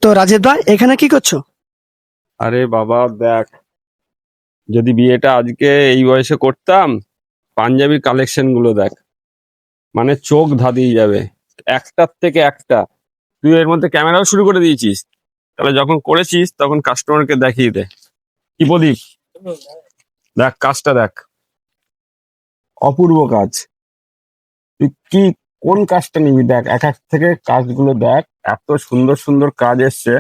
তো রাজেশ ভাই এখানে কি করছো? আরে বাবা দেখ, যদি বিয়েটা আজকে এই বয়সে করতাম, পাঞ্জাবির কালেকশন গুলো দেখ, মানে চোখ ধাঁধিয়ে যাবে, একটার থেকে একটা। তুই এর মধ্যে ক্যামেরাও শুরু করে দিয়েছিস, তাহলে যখন করেছিস তখন কাস্টমারকে দেখিয়ে দে। কি প্রদীপ, দেখ কাজটা দেখ, অপূর্ব কাজ। তুই কি কোন কাজটা নিবি দেখ, এক এক থেকে কাজগুলো দেখ, এত সুন্দর সুন্দর কাজ এসছে।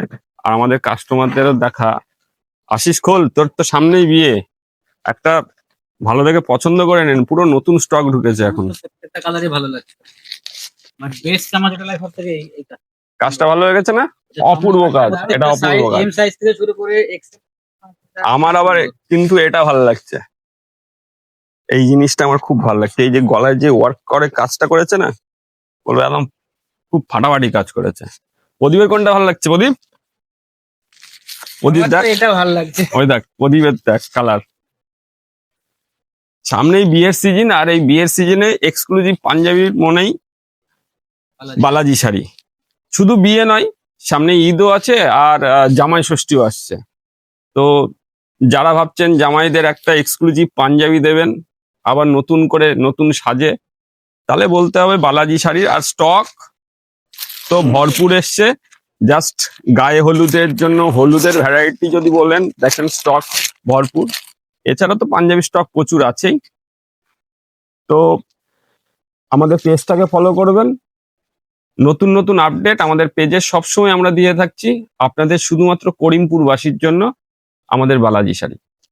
আর আমাদের কাস্টমারদেরও দেখা। আশিস খোল, তোর তো সামনেই বিয়ে, একটা ভালো দেখে পছন্দ করে নেন, পুরো নতুন স্টক ঢুকেছে এখন। প্রত্যেকটা কালারই ভালো লাগছে। মানে বেস্ট আমার যেটা লাগে সব থেকে এইটা। কাজটা ভালো হয়ে গেছে না? অপূর্ব কাজ, এটা অপূর্ব কাজ। এম সাইজ থেকে শুরু করে এক্সেল। আমার আবার কিন্তু এটা ভালো লাগছে, এই জিনিসটা আমার খুব ভালো লাগছে। এই যে গলায় যে ওয়ার্ক করে কাজটা করেছে না, বলবো একদম খুব ফাটাফাটি কাজ করেছে। প্রদীপের কোনটা ভালো লাগছে? প্রদীপ, প্রদীপ দেখ, এটা ভালো লাগছে। ওই দেখ প্রদীপের দেখ কালার। সামনেই বিয়ের সিজন, আর এই বিয়ের সিজনে এক্সক্লুসিভ পাঞ্জাবির মনেই বালাজি শাড়ি। শুধু বিয়ে নয়, সামনে ঈদও আছে, আর জামাই ষষ্ঠীও আসছে। তো যারা ভাবছেন জামাইদের একটা এক্সক্লুসিভ পাঞ্জাবি দেবেন, আবার নতুন করে নতুন সাজে, তাহলে বলতে হবে বালাজি শাড়ির। আর স্টক তো ভরপুর এসছে। জাস্ট গায়ে হলুদের জন্য হলুদের ভ্যারাইটি যদি বলেন, দেখেন স্টক ভরপুর। এছাড়া তো পাঞ্জাবি স্টক প্রচুর আছেই। তো আমাদের পেজটাকে ফলো করবেন, নতুন নতুন আপডেট আমাদের পেজে সবসময় আমরা দিয়ে থাকছি আপনাদের, শুধুমাত্র করিমপুরবাসীর জন্য আমাদের বালাজি শাড়ি।